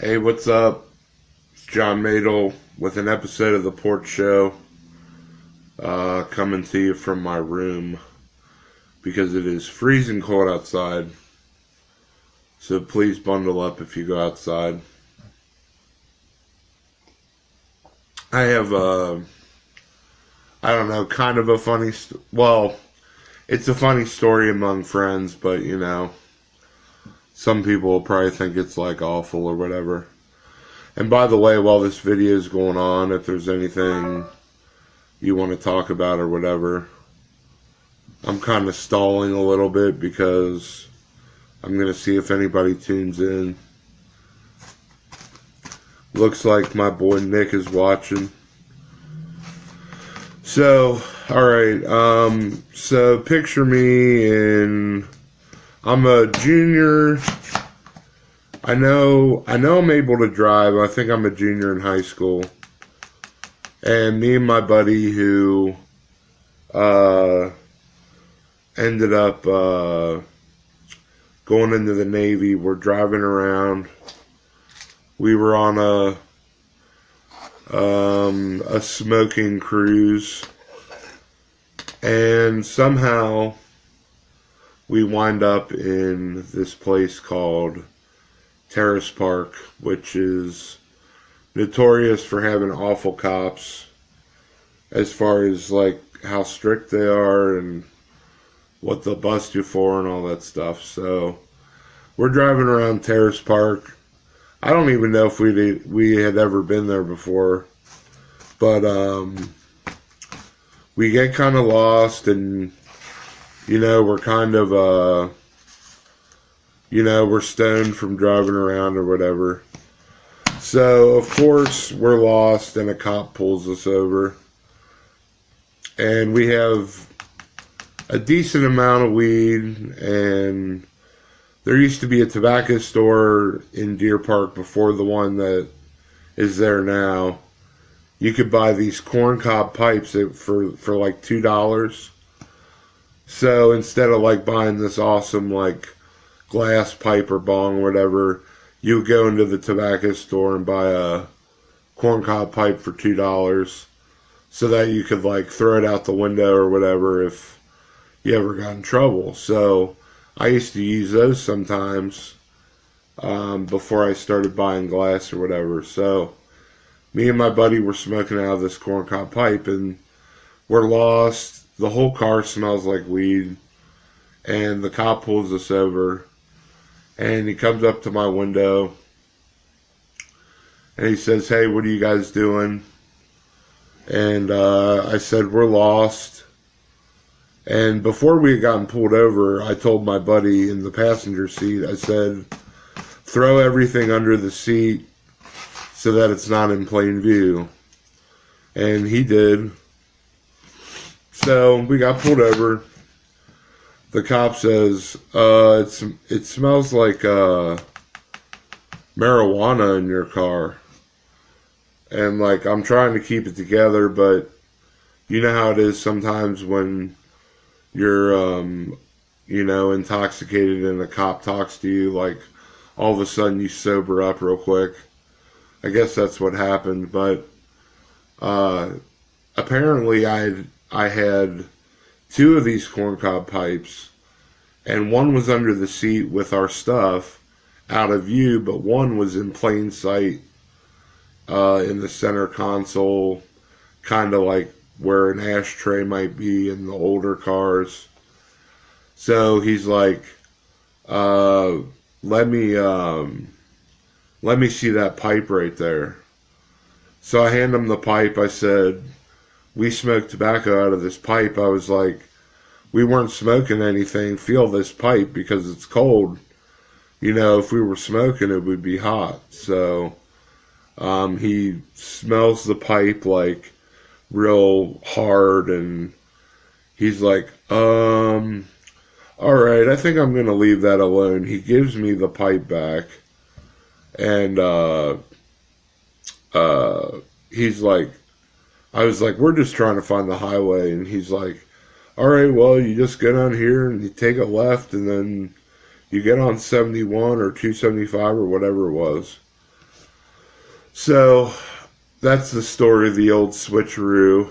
Hey, what's up? It's John Madel with an episode of the Porch Show, coming to you from my room because it is freezing cold outside. So please bundle up if you go outside. I have I don't know, kind of a funny, well, it's a funny story among friends, but some people will probably think it's like awful or whatever. And by the way, while this video is going on, if there's anything you want to talk about or whatever, I'm kind of stalling a little bit because I'm going to see if anybody tunes in. Looks like my boy Nick is watching. So, alright, so picture me in, I'm a junior. I know I'm able to drive. I think I'm a junior in high school. And me and my buddy who ended up going into the Navy, we're driving around. We were on a smoking cruise, and somehow we wind up in this place called Terrace Park, which is notorious for having awful cops as far as like how strict they are and what they'll bust you for and all that stuff. So we're driving around Terrace Park. I don't even know if we had ever been there before, but we get kind of lost, and we're kind of we're stoned from driving around or whatever. So, of course, we're lost, and a cop pulls us over. And we have a decent amount of weed, and there used to be a tobacco store in Deer Park before the one that is there now. You could buy these corncob pipes for like $2. So, instead of like buying this awesome like glass pipe or bong or whatever, you would go into the tobacco store and buy a corncob pipe for $2 so that you could like throw it out the window or whatever if you ever got in trouble. So I used to use those sometimes before I started buying glass or whatever. So me and my buddy were smoking out of this corncob pipe, and we're lost. The whole car smells like weed, and the cop pulls us over. And he comes up to my window, and he says, "Hey, what are you guys doing?" And I said, "We're lost." And before we had gotten pulled over, I told my buddy in the passenger seat, I said, "Throw everything under the seat so that it's not in plain view." And he did. So we got pulled over. The cop says, it smells like marijuana in your car. And like, I'm trying to keep it together, but you know how it is sometimes when you're, intoxicated and a cop talks to you, like all of a sudden you sober up real quick. I guess that's what happened, but apparently I had two of these corncob pipes, and one was under the seat with our stuff out of view, but one was in plain sight in the center console, kind of like where an ashtray might be in the older cars. So he's like, let me see that pipe right there. So I hand him the pipe. I said, "We smoked tobacco out of this pipe." I was like, "We weren't smoking anything. Feel this pipe because it's cold. If we were smoking, it would be hot." So he smells the pipe like real hard, and he's like, "All right, I think I'm going to leave that alone." He gives me the pipe back, and he's like, I was like, "We're just trying to find the highway." And he's like, "All right, well, you just get on here and you take a left, and then you get on 71 or 275 or whatever it was." So that's the story of the old switcheroo.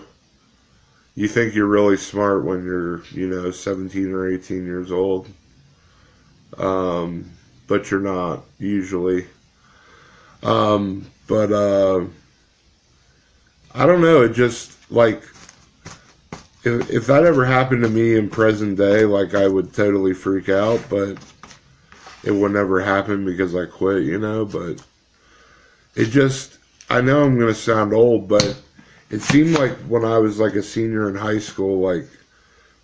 You think you're really smart when you're, 17 or 18 years old. But you're not, usually. But I don't know, it just, like, if that ever happened to me in present day, like, I would totally freak out, but it would never happen because I quit, but it just, I know I'm going to sound old, but it seemed like when I was, like, a senior in high school, like,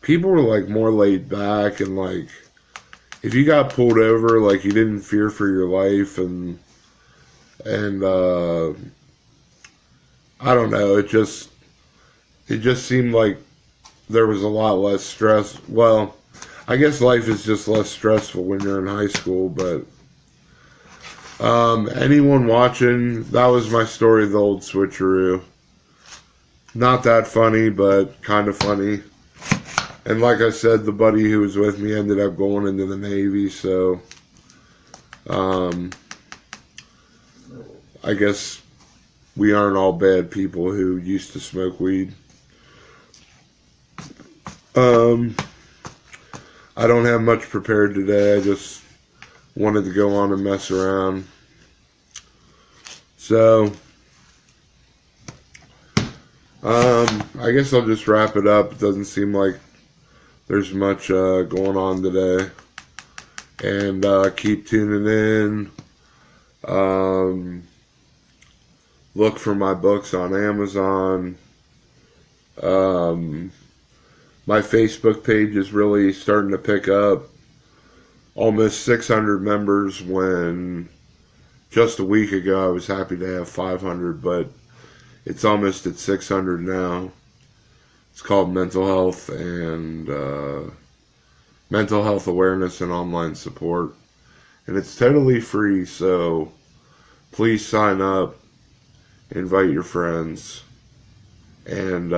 people were, like, more laid back, and, like, if you got pulled over, like, you didn't fear for your life, and I don't know, it just seemed like there was a lot less stress. Well, I guess life is just less stressful when you're in high school, but anyone watching, that was my story of the old switcheroo. Not that funny, but kind of funny. And like I said, the buddy who was with me ended up going into the Navy, so I guess we aren't all bad people who used to smoke weed. I don't have much prepared today. I just wanted to go on and mess around. So, I guess I'll just wrap it up. It doesn't seem like there's much going on today. And keep tuning in. Look for my books on Amazon. My Facebook page is really starting to pick up. Almost 600 members when just a week ago I was happy to have 500, but it's almost at 600 now. It's called Mental Health and Mental Health Awareness and Online Support. And it's totally free, so please sign up, invite your friends, and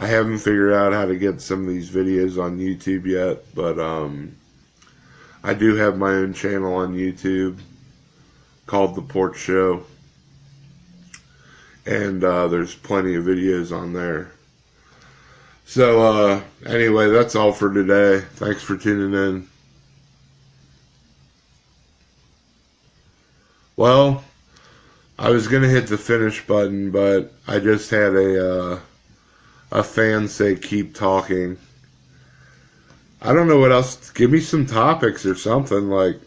I haven't figured out how to get some of these videos on YouTube yet, but I do have my own channel on YouTube called The Porch Show, and there's plenty of videos on there. So anyway, that's all for today. Thanks for tuning in. Well, I was going to hit the finish button, but I just had a fan say keep talking. I don't know what else. Give me some topics or something. Like,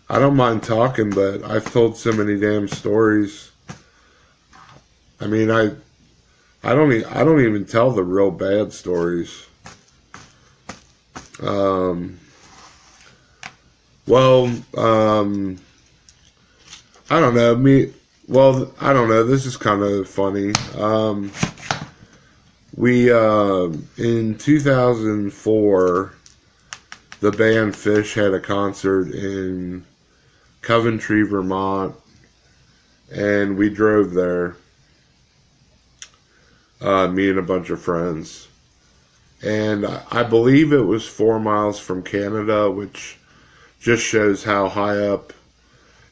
I don't mind talking, but I've told so many damn stories. I mean, I don't even tell the real bad stories. I don't know. I don't know. This is kind of funny. We, in 2004, the band Fish had a concert in Coventry, Vermont, and we drove there, me and a bunch of friends. And I believe it was 4 miles from Canada, which just shows how high up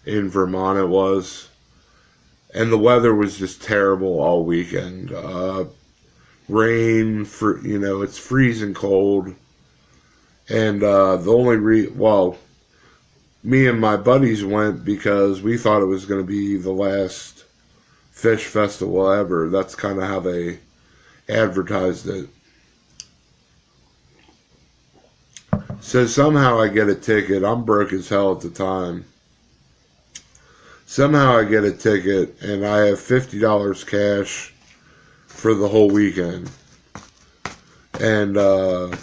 in Vermont it was. And the weather was just terrible all weekend. Rain, it's freezing cold. And me and my buddies went because we thought it was going to be the last Fish festival ever. That's kind of how they advertised it. So somehow I get a ticket. I'm broke as hell at the time. Somehow I get a ticket and I have $50 cash for the whole weekend. And I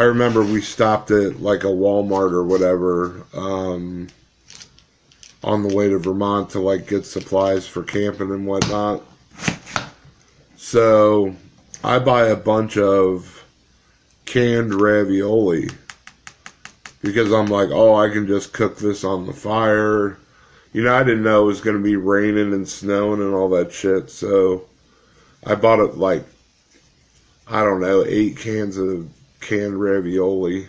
remember we stopped at like a Walmart or whatever on the way to Vermont to like get supplies for camping and whatnot. So I buy a bunch of canned ravioli because I'm like, oh, I can just cook this on the fire. I didn't know it was going to be raining and snowing and all that shit. So I bought it like, I don't know, 8 cans of canned ravioli.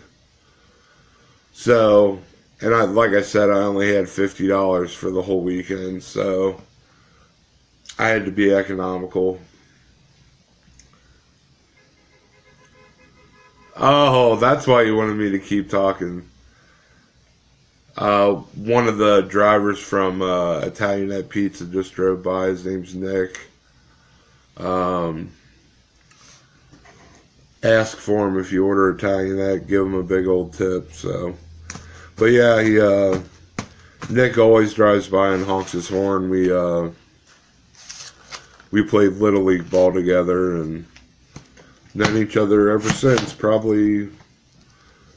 So And like I said, I only had $50 for the whole weekend, so I had to be economical. Oh, that's why you wanted me to keep talking. One of the drivers from Italianette Pizza just drove by. His name's Nick. Ask for him if you order Italianette. Give him a big old tip. So, but yeah, Nick always drives by and honks his horn. We played Little League ball together and known each other ever since. Probably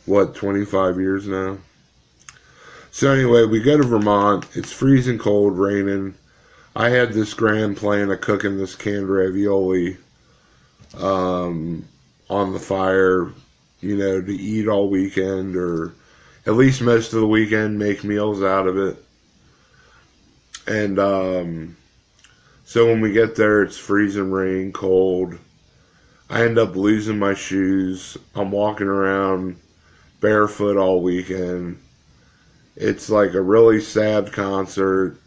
25 years now. So anyway, we go to Vermont. It's freezing cold, raining. I had this grand plan of cooking this canned ravioli on the fire, to eat all weekend, or at least most of the weekend, make meals out of it. And so when we get there, it's freezing rain, cold. I end up losing my shoes. I'm walking around barefoot all weekend. It's like a really sad concert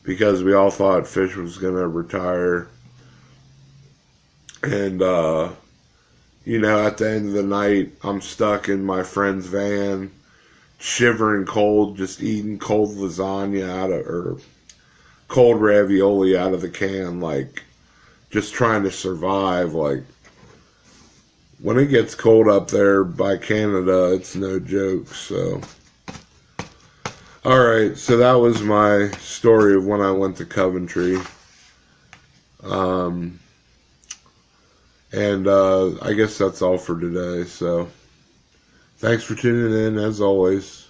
because we all thought Fish was going to retire. And, at the end of the night, I'm stuck in my friend's van, shivering cold, just eating cold lasagna or cold ravioli out of the can, like, just trying to survive. Like, when it gets cold up there by Canada, it's no joke, so. Alright, so that was my story of when I went to Coventry. And I guess that's all for today, so thanks for tuning in, as always.